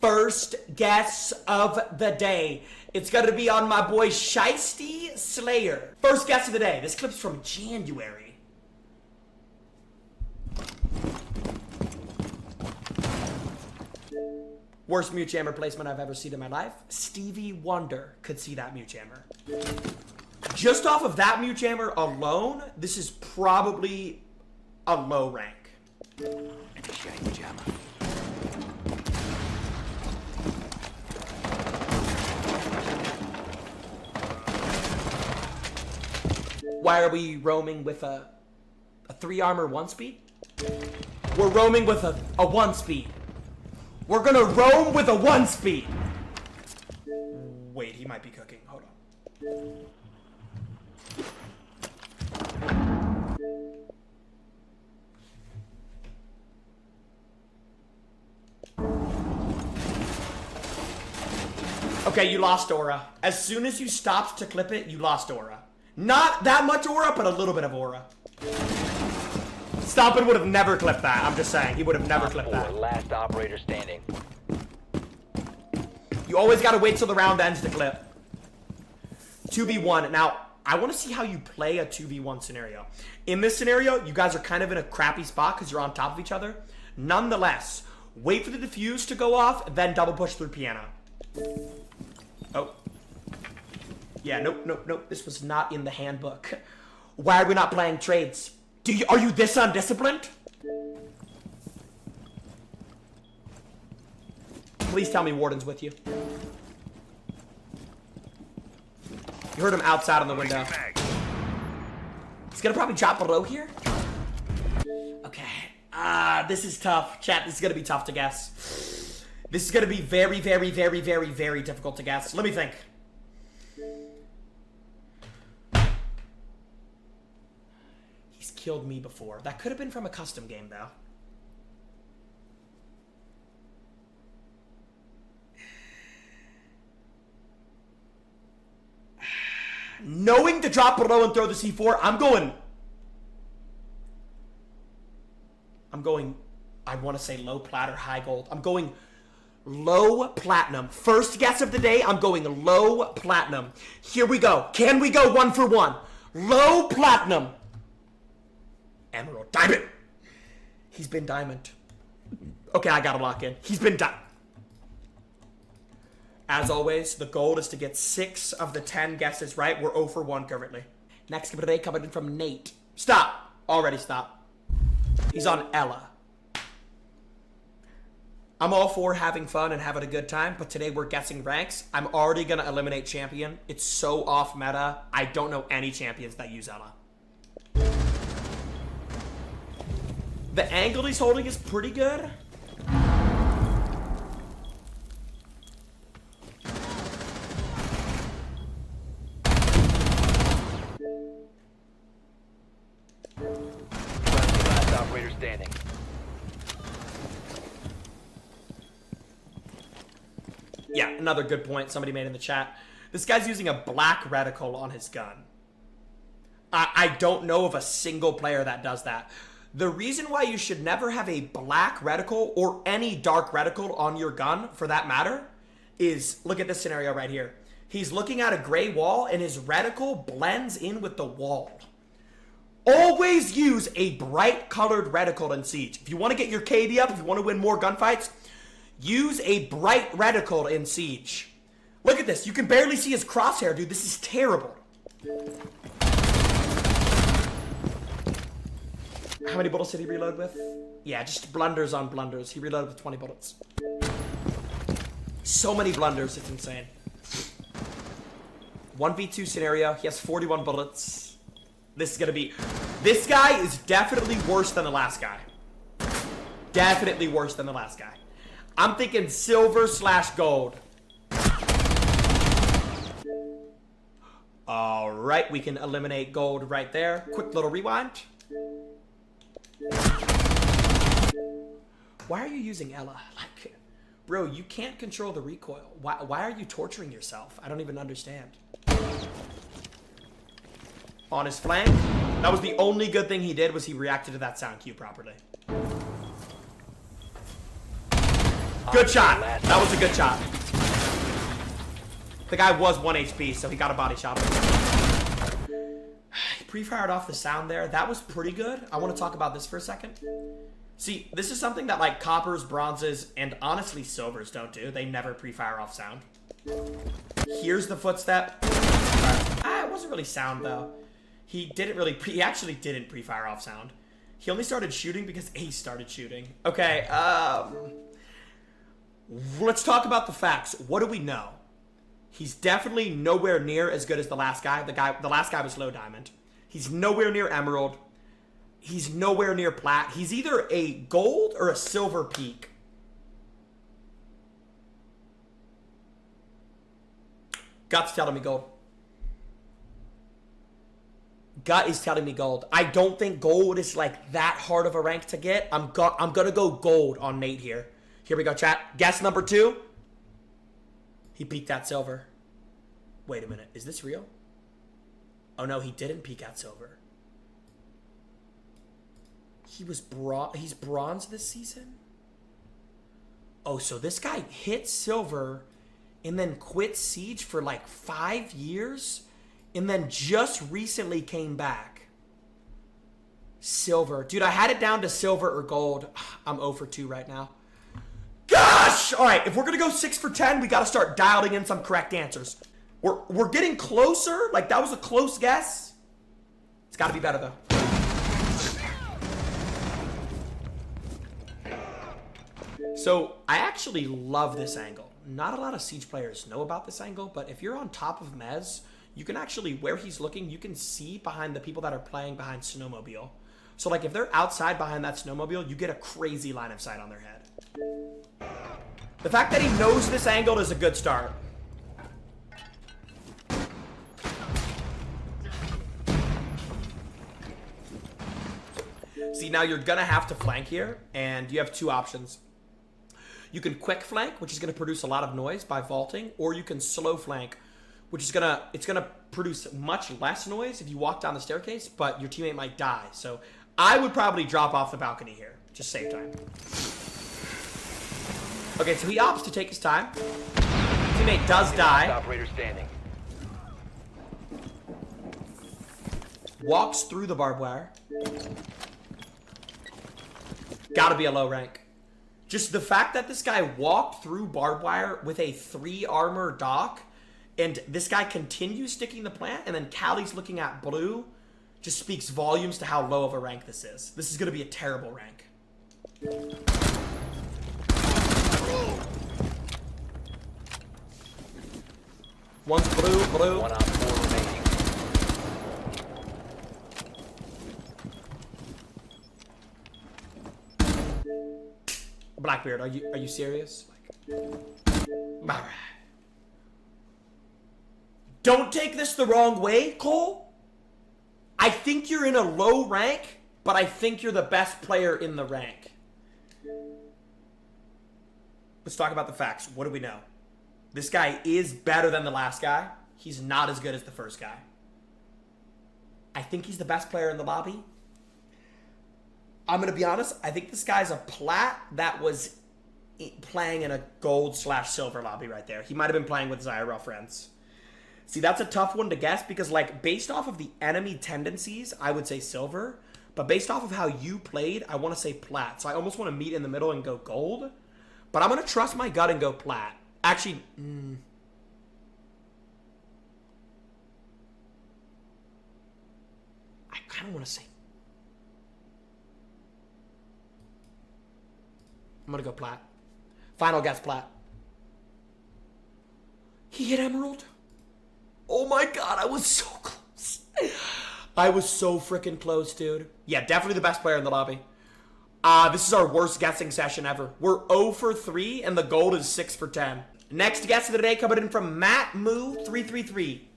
First guess of the day. It's going to be on my boy Jynxzi Slayer. First guess of the day. This clip's from January. Worst mute jammer placement I've ever seen in my life. Stevie Wonder could see that mute jammer. Just off of that mute jammer alone, this is probably a low rank. Initiating jammer. Why are we roaming with a 3 armor 1 speed? We're roaming with a 1 speed. We're gonna roam with a 1 speed. Wait, he might be cooking. Hold on. Okay, you lost aura. As soon as you stopped to clip it, you lost aura. Not that much aura, but a little bit of aura. Stompin would have never clipped that. I'm just saying, he would have never clipped that. Last operator standing. You always gotta wait till the round ends to clip. 2v1. Now, I want to see how you play a 2v1 scenario. In this scenario, you guys are kind of in a crappy spot because you're on top of each other. Nonetheless, wait for the defuse to go off, then double push through piano. Oh. Yeah, nope. This was not in the handbook. Why are we not playing trades? Are you this undisciplined? Please tell me Warden's with you. You heard him outside on the window. He's gonna probably drop below here. Okay. This is tough. Chat, this is gonna be tough to guess. This is gonna be very, very, very, very, very difficult to guess. Let me think. He's killed me before. That could have been from a custom game, though. Knowing to drop below and throw the C4, I'm going, I want to say low plat or high gold. I'm going low platinum. First guess of the day, I'm going low platinum. Here we go. Can we go 1 for 1? Low platinum. Emerald. Diamond. He's been diamond. Okay, I gotta lock in. He's been diamond. As always, the goal is to get 6 of the 10 guesses right. We're 0 for 1 currently. Next today coming in from Nate. Stop. Already stop. He's on Ella. I'm all for having fun and having a good time, but today we're guessing ranks. I'm already gonna eliminate champion. It's so off meta. I don't know any champions that use Ella. The angle he's holding is pretty good. Last operator standing. Yeah, another good point somebody made in the chat. This guy's using a black reticle on his gun. I don't know of a single player that does that. The reason why you should never have a black reticle or any dark reticle on your gun, for that matter, is, look at this scenario right here. He's looking at a gray wall and his reticle blends in with the wall. Always use a bright colored reticle in Siege. If you want to get your KD up, if you want to win more gunfights, use a bright reticle in Siege. Look at this. You can barely see his crosshair, dude. This is terrible. How many bullets did he reload with? Yeah, just blunders on blunders. He reloaded with 20 bullets. So many blunders, it's insane. 1v2 scenario. He has 41 bullets. This is gonna be... This guy is definitely worse than the last guy. Definitely worse than the last guy. I'm thinking silver / gold. All right, we can eliminate gold right there. Quick little rewind. Why are you using Ella? Like, bro, you can't control the recoil. Why are you torturing yourself? I don't even understand. On his flank. That was the only good thing he did, was he reacted to that sound cue properly. Good shot. That was a good shot. The guy was 1 HP, so he got a body shot. He pre-fired off the sound there. That was pretty good. I want to talk about this for a second. See, this is something that like coppers, bronzes, and honestly silvers don't do. They never pre-fire off sound. Here's the footstep. It wasn't really sound though. He actually didn't pre-fire off sound. He only started shooting because Ace started shooting. Okay, let's talk about the facts. What do we know? He's definitely nowhere near as good as the last guy. The last guy was low diamond. He's nowhere near emerald. He's nowhere near plat. He's either a gold or a silver peak. Gut's telling me gold. Gut is telling me gold. I don't think gold is like that hard of a rank to get. I'm gonna go gold on Nate here. Here we go, chat. Guess number 2. He peaked at silver. Wait a minute. Is this real? Oh no, he didn't peak at silver. He's bronze this season? Oh, so this guy hit silver and then quit Siege for like 5 years and then just recently came back. Silver. Dude, I had it down to silver or gold. I'm 0 for 2 right now. Gosh! All right, if we're going to go 6 for 10, we got to start dialing in some correct answers. We're getting closer. Like, that was a close guess. It's got to be better, though. So, I actually love this angle. Not a lot of Siege players know about this angle, but if you're on top of Mez, you can actually, where he's looking, you can see behind the people that are playing behind Snowmobile. So, like, if they're outside behind that Snowmobile, you get a crazy line of sight on their head. The fact that he knows this angle is a good start. See, now you're gonna have to flank here, and you have 2 options. You can quick flank, which is gonna produce a lot of noise by vaulting, or you can slow flank, which is gonna produce much less noise if you walk down the staircase, but your teammate might die. So I would probably drop off the balcony here. Just save time. Okay, so he opts to take his time. Teammate does die. Operator standing. Walks through the barbed wire. Gotta be a low rank. Just the fact that this guy walked through barbed wire with a 3 armor dock, and this guy continues sticking the plant, and then Callie's looking at blue, just speaks volumes to how low of a rank this is. This is gonna be a terrible rank. One's blue. 1 on 4 remaining. Blackbeard, are you serious? Alright. Don't take this the wrong way, Cole. I think you're in a low rank, but I think you're the best player in the rank. Let's talk about the facts. What do we know? This guy is better than the last guy. He's not as good as the first guy. I think he's the best player in the lobby. I'm going to be honest. I think this guy's a plat that was playing in a gold/silver lobby right there. He might have been playing with his IRL friends. See, that's a tough one to guess because, like, based off of the enemy tendencies, I would say silver. But based off of how you played, I want to say plat. So I almost want to meet in the middle and go gold. But I'm going to trust my gut and go plat. Actually, I kind of want to say... I'm going to go plat. Final guess, plat. He hit emerald? Oh my god, I was so close. I was so freaking close, dude. Yeah, definitely the best player in the lobby. This is our worst guessing session ever. We're 0 for 3, and the gold is 6 for 10. Next guess of the day coming in from Matt Moo 333.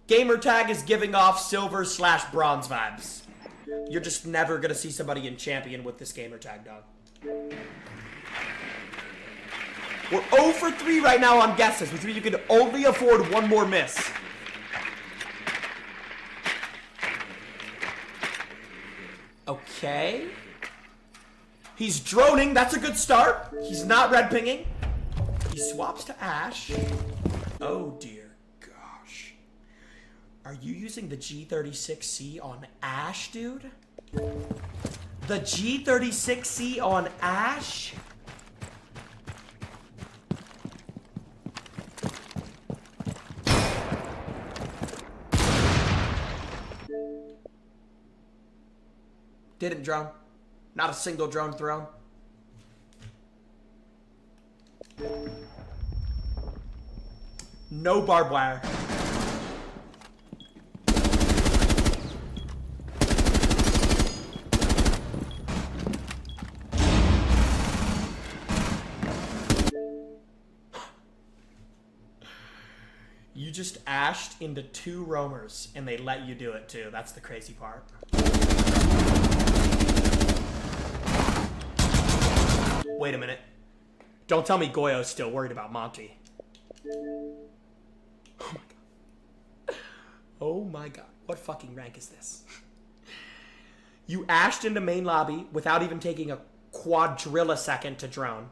Gamer tag is giving off silver/bronze vibes. You're just never gonna see somebody in champion with this gamer tag, dog. We're 0 for 3 right now on guesses, which means you can only afford 1 more miss. Okay. He's droning. That's a good start. He's not red pinging. He swaps to Ash. Oh, dear gosh. Are you using the G36C on Ash, dude? The G36C on Ash? Didn't drone. Not a single drone thrown. No barbed wire. You just ashed into 2 roamers and they let you do it too. That's the crazy part. Wait a minute. Don't tell me Goyo's still worried about Monty. Oh my god. Oh my god. What fucking rank is this? You ashed into main lobby without even taking a quadrillisecond to drone.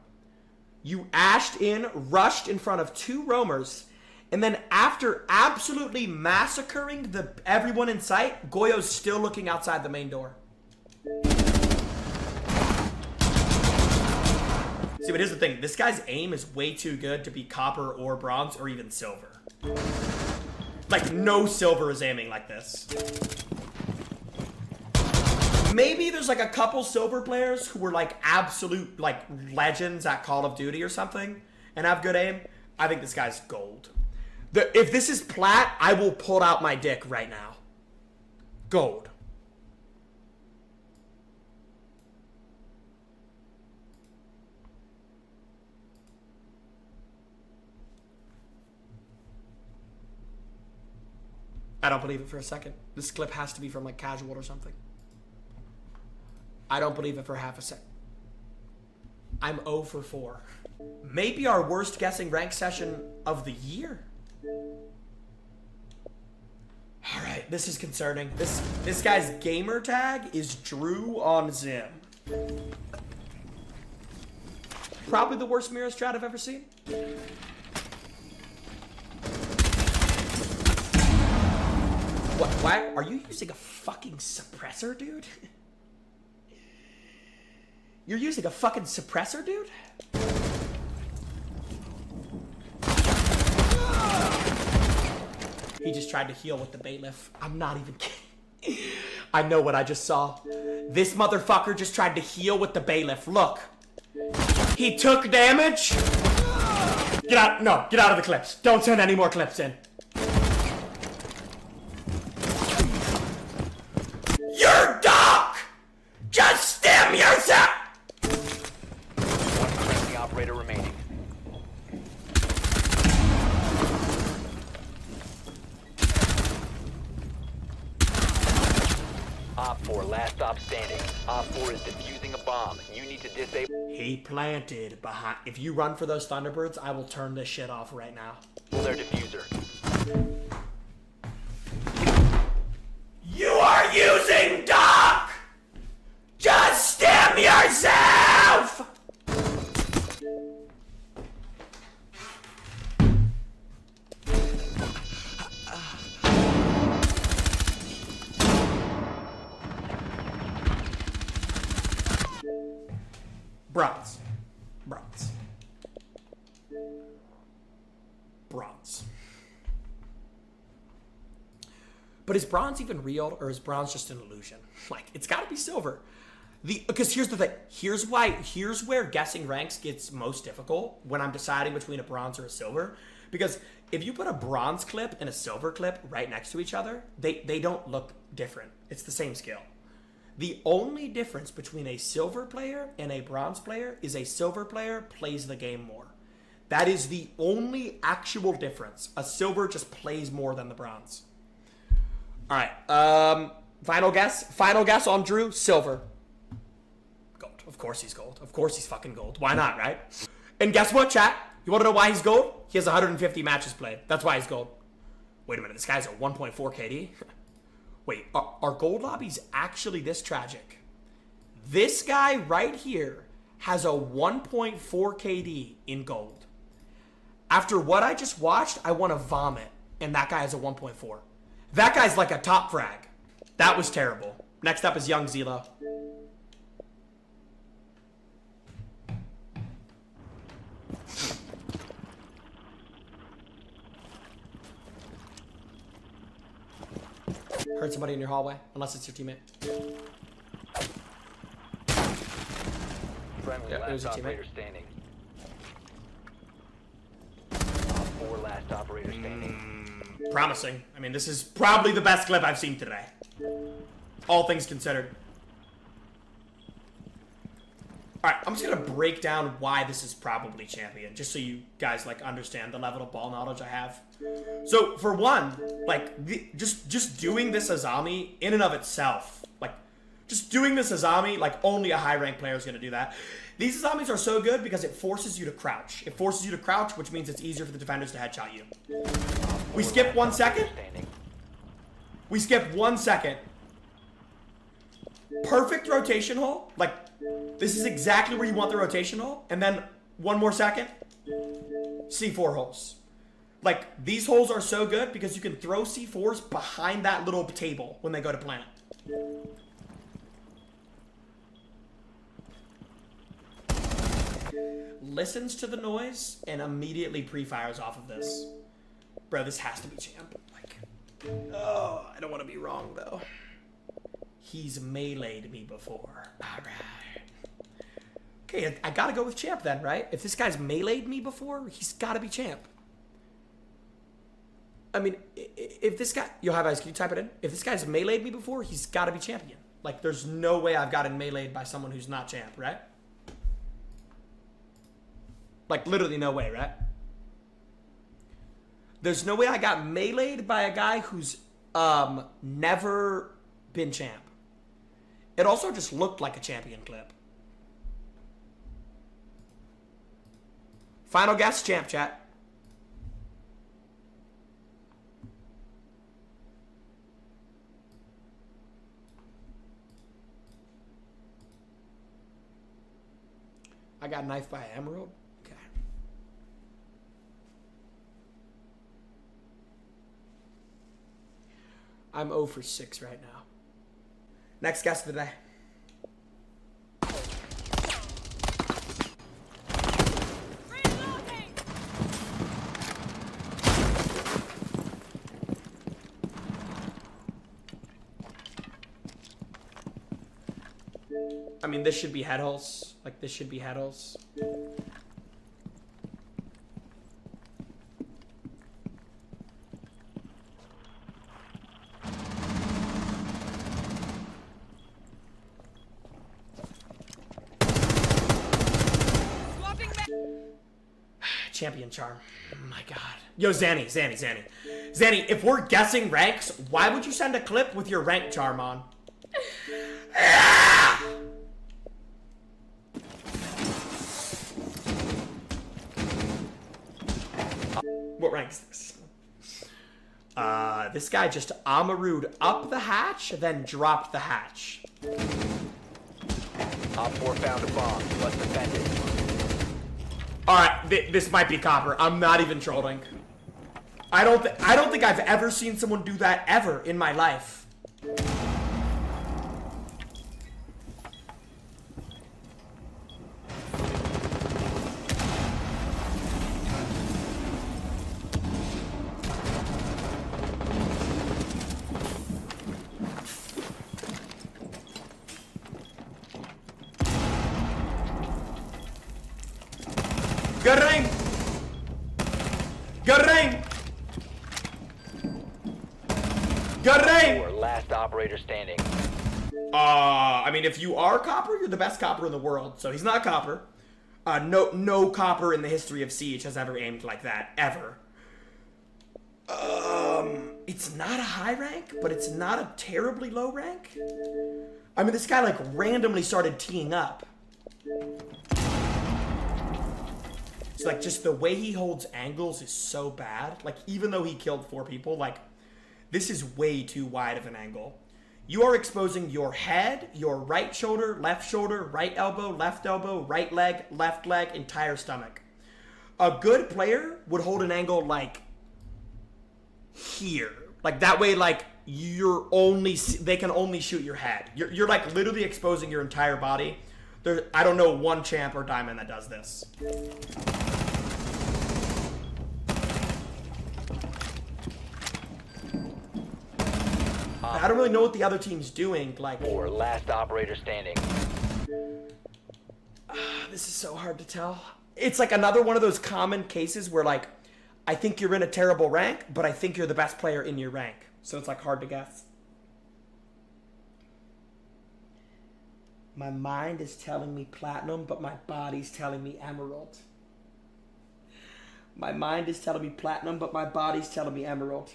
You ashed in, rushed in front of 2 roamers, and then after absolutely massacring everyone in sight, Goyo's still looking outside the main door. See, but here's the thing. This guy's aim is way too good to be copper or bronze or even silver. Like, no silver is aiming like this. Maybe there's like a couple silver players who were like absolute like legends at Call of Duty or something and have good aim. I think this guy's gold. If this is plat, I will pull out my dick right now. Gold. I don't believe it for a second. This clip has to be from like Casual or something. I don't believe it for half a sec. I'm 0 for 4. Maybe our worst guessing rank session of the year. All right, this is concerning. This guy's gamer tag is Drew on Zim. Probably the worst mirror strat I've ever seen. What? Why are you using a fucking suppressor, dude? You're using a fucking suppressor, dude? He just tried to heal with the bailiff. I'm not even kidding. I know what I just saw. This motherfucker just tried to heal with the bailiff. Look. He took damage. Get out. No, get out of the clips. Don't send any more clips in. You're Doc! Just stem yourself! One friendly operator remaining. Op 4, last stop standing. Op 4 is defusing a bomb. You need to disable. He planted behind. If you run for those Thunderbirds, I will turn this shit off right now. Their diffuser. You are using Doc! Just stem yourself! Bronze. Bronze. Bronze. But is bronze even real, or is bronze just an illusion? Like, it's gotta be silver. Because here's the thing. Here's where guessing ranks gets most difficult when I'm deciding between a bronze or a silver. Because if you put a bronze clip and a silver clip right next to each other, they don't look different. It's the same skill. The only difference between a silver player and a bronze player is a silver player plays the game more. That is the only actual difference. A silver just plays more than the bronze. All right. Final guess. Final guess on Drew. Silver. Gold. Of course he's gold. Of course he's fucking gold. Why not, right? And guess what, chat? You want to know why he's gold? He has 150 matches played. That's why he's gold. Wait a minute. This guy's a 1.4 KD? Wait, are gold lobbies actually this tragic? This guy right here has a 1.4 KD in gold. After what I just watched, I want to vomit. And that guy has a 1.4. That guy's like a top frag. That was terrible. Next up is Jynxzi. Heard somebody in your hallway, unless it's your teammate. Friendly Yeah, it was last a teammate. operator standing. Op 4 last operator standing. Promising. I mean, this is probably the best clip I've seen today. All things considered. Alright, I'm just gonna break down why this is probably champion, just so you guys, like, understand the level of ball knowledge I have. So, for one, like, just doing this Azami in and of itself, like, just doing this Azami, like, only a high-ranked player is gonna do that. These Azamis are so good because it forces you to crouch. It forces you to crouch, which means it's easier for the defenders to headshot you. We skip 1 second. We skip 1 second. Perfect rotation hole. Like, this is exactly where you want the rotation hole. And then 1 more second. C4 holes. Like, these holes are so good because you can throw C4s behind that little table when they go to plant. Listens to the noise and immediately pre-fires off of this. Bro, this has to be champ. Like, oh, I don't want to be wrong though. He's meleeed me before. Alright. Okay, I gotta go with champ then, right? If this guy's meleeed me before, he's gotta be champ. I mean, if this guy... Yo, High Vice, can you type it in? If this guy's meleeed me before, he's gotta be champion. Like, there's no way I've gotten meleeed by someone who's not champ, right? Like, literally no way, right? There's no way I got meleeed by a guy who's never been champ. It also just looked like a champion clip. Final guess, champ chat. I got knifed by an emerald? Okay. I'm 0 for 6 right now. Next guest of the day. I mean, this should be head holes. Like, this should be head holes. Champion charm. Oh my god. Yo, Zanny, if we're guessing ranks, why would you send a clip with your rank charm on? What rank is this? This guy just Amaru'd up the hatch, then dropped the hatch. Op 4 found a bomb. Let's defend it. Alright, this might be copper. I'm not even trolling. I don't think I've ever seen someone do that ever in my life. Good ring! Good ring! Good ring! 4 last operator standing. I mean, if you are copper, you're the best copper in the world. So he's not copper. No copper in the history of Siege has ever aimed like that, ever. It's not a high rank, but it's not a terribly low rank. I mean, this guy, like, randomly started teeing up. It's like, just the way he holds angles is so bad. Like, even though he killed 4 people, like, this is way too wide of an angle. you are exposing your head, your right shoulder, right elbow, right leg, entire stomach. A good player would hold an angle like here. Like that way, like they can only shoot your head. You're like literally exposing your entire body. I don't know one champ or diamond that does this. I don't really know what the other team's doing. Like, 4, last operator standing. this is so hard to tell. It's like another one of those common cases where like, I think you're in a terrible rank, but I think you're the best player in your rank. So it's like hard to guess. My mind is telling me platinum, but my body's telling me emerald. My mind is telling me platinum, but my body's telling me emerald.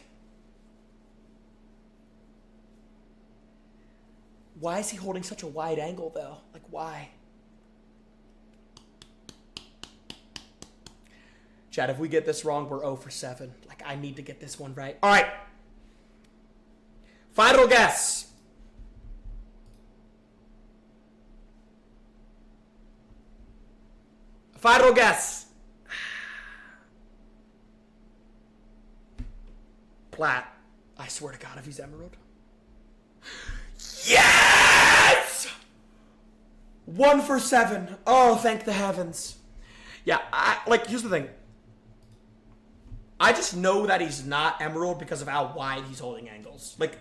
Why is he holding such a wide angle, though? Like, why? Chad, if we get this wrong, we're 0 for 7. Like, I need to get this one right. All right. Final guess. Final guess. Plat. I swear to God, if he's emerald. Yes! 1 for 7. Oh, thank the heavens. Yeah, here's the thing. I just know that he's not emerald because of how wide he's holding angles. Like,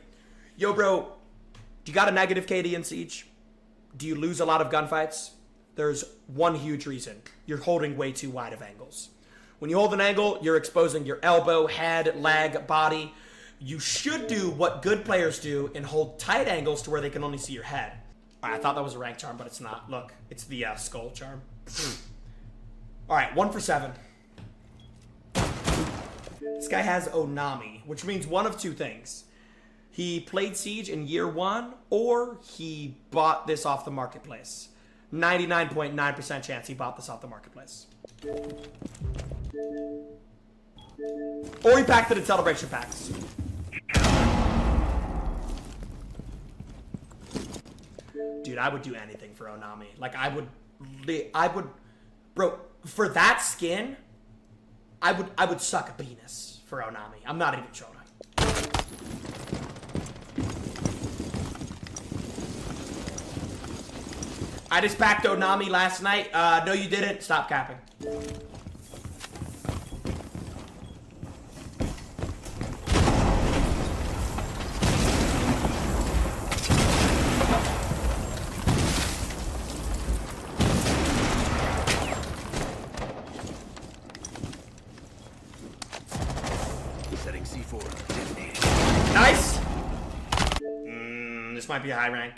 yo, bro, do you got a negative KD in Siege? Do you lose a lot of gunfights? There's one huge reason. You're holding way too wide of angles. When you hold an angle, you're exposing your elbow, head, leg, body. You should do what good players do and hold tight angles to where they can only see your head. All right, I thought that was a rank charm, but it's not. Look, it's the skull charm. All right, 1 for 7. This guy has Onami, which means one of two things. He played Siege in year 1, or he bought this off the marketplace. 99.9% chance he bought this off the marketplace. Or he packed it in celebration packs. Dude, I would do anything for Onami. Like, I would, bro, for that skin, I would suck a penis for Onami. I'm not even trolling. I just packed Onami last night. No, you didn't. Stop capping. Setting C4. Nice. This might be a high rank.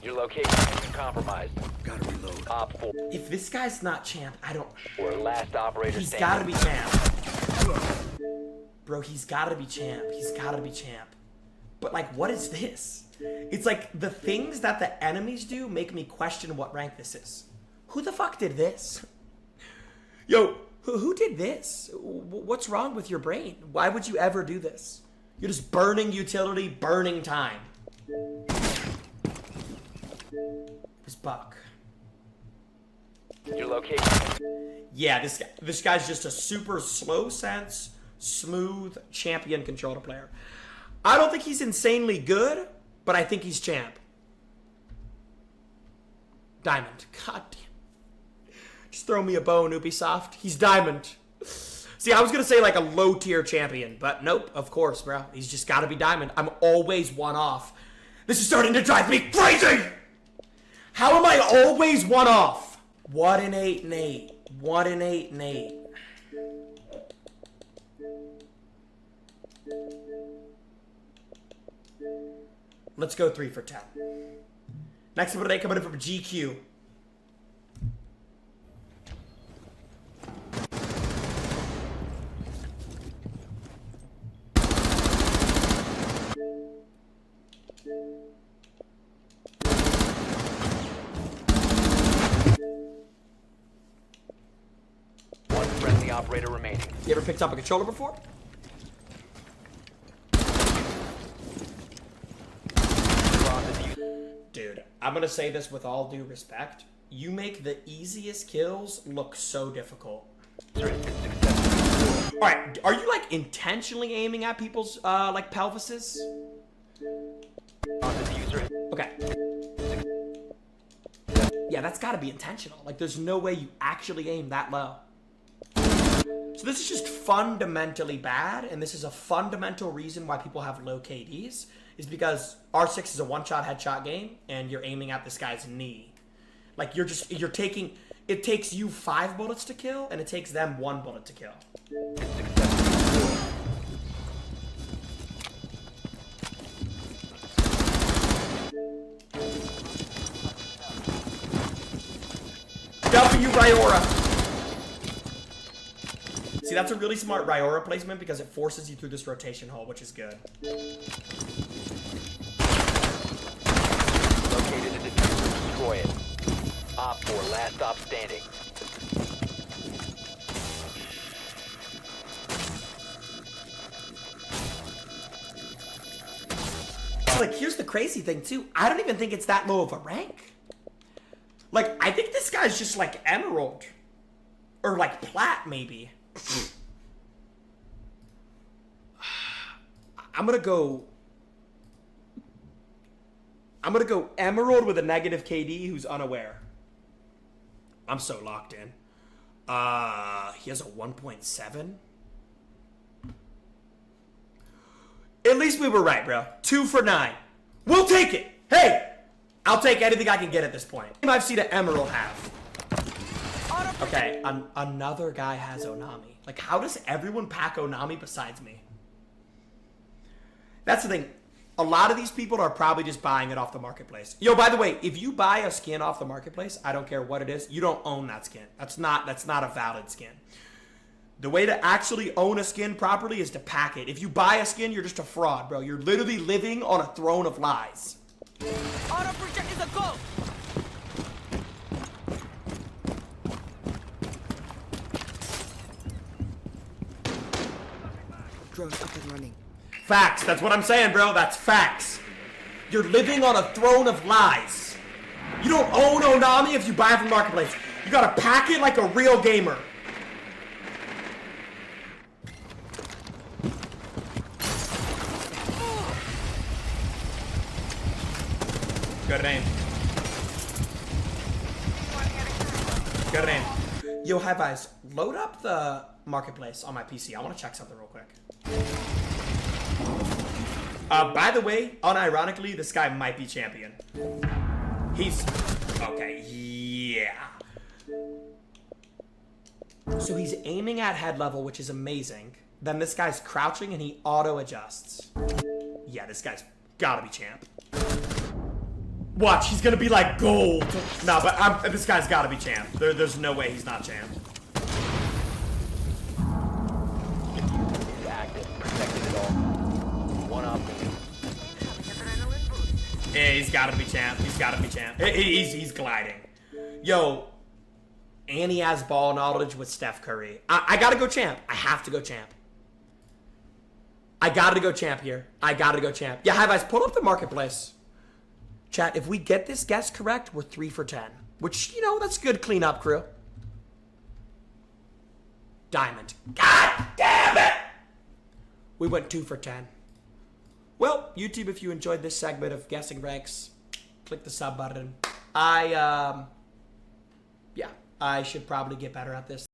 Your location has been compromised. Gotta reload. Op 4. If this guy's not champ, I don't... Or last operator He's standing. gotta be champ. Bro, he's gotta be champ. He's gotta be champ. But, like, what is this? It's like the things that the enemies do make me question what rank this is. Who the fuck did this? Yo, who did this? What's wrong with your brain? Why would you ever do this? You're just burning utility, burning time. This Buck. Your location. Yeah, this guy's just a super slow sense, smooth champion controller player. I don't think he's insanely good, but I think he's champ. Diamond. God damn. Just throw me a bone, Ubisoft. He's diamond. See, I was going to say like a low tier champion, but nope, of course, bro. He's just got to be diamond. I'm always one off. This is starting to drive me crazy! How am I always one off? What an 8 and 8. What an 8 and 8. Let's go 3 for 10. Next up today, coming in from GQ. One friendly operator remaining. You ever picked up a controller before? Dude, I'm gonna say this with all due respect. You make the easiest kills look so difficult. Alright, are you like intentionally aiming at people's like pelvises? Okay. Yeah, that's gotta be intentional. Like there's no way you actually aim that low. So this is just fundamentally bad, and this is a fundamental reason why people have low KDs, is because R6 is a one-shot headshot game, and you're aiming at this guy's knee. Like you're taking, it takes you 5 bullets to kill, and it takes them 1 bullet to kill. W Ryora. See, that's a really smart Ryora placement because it forces you through this rotation hole, which is good. Located the diffuser, destroy it. Op 4, last stop standing. Like, here's the crazy thing, too. I don't even think it's that low of a rank. Like, I think this guy's just, like, Emerald. Or, like, Plat, maybe. I'm gonna go Emerald with a negative KD who's unaware. I'm so locked in. He has a 1.7. At least we were right, bro. 2 for 9. We'll take it. Hey, I'll take anything I can get at this point. I've seen an Emerald have. Okay, another guy has Onami. Like, how does everyone pack Onami besides me? That's the thing. A lot of these people are probably just buying it off the marketplace. Yo, by the way, if you buy a skin off the marketplace, I don't care what it is, you don't own that skin. That's not a valid skin. The way to actually own a skin properly is to pack it. If you buy a skin, you're just a fraud, bro. You're literally living on a throne of lies. Auto project is a go! Drone up and running. Facts. That's what I'm saying, bro. That's facts. You're living on a throne of lies. You don't own Onami if you buy it from Marketplace. You gotta pack it like a real gamer. Good aim. Good aim. Yo, High Fives, load up the Marketplace on my PC. I want to check something real quick. By the way, unironically, this guy might be champion. He's... Okay, yeah. So he's aiming at head level, which is amazing. Then this guy's crouching and he auto-adjusts. Yeah, this guy's gotta be champ. Watch, he's gonna be like gold. No, but this guy's gotta be champ. There's no way he's not champ. Is active, protected at all. One op. Yeah, he's gotta be champ. He's gotta be champ. He's gliding. Yo, and he has ball knowledge with Steph Curry. I gotta go champ. I have to go champ. I gotta go champ here. I gotta go champ. Yeah, High Fives, pull up the Marketplace. Chat, if we get this guess correct, we're 3 for 10. Which, you know, that's good cleanup, crew. Diamond. God damn it! We went 2 for 10. Well, YouTube, if you enjoyed this segment of Guessing Ranks, click the sub button. Yeah, I should probably get better at this.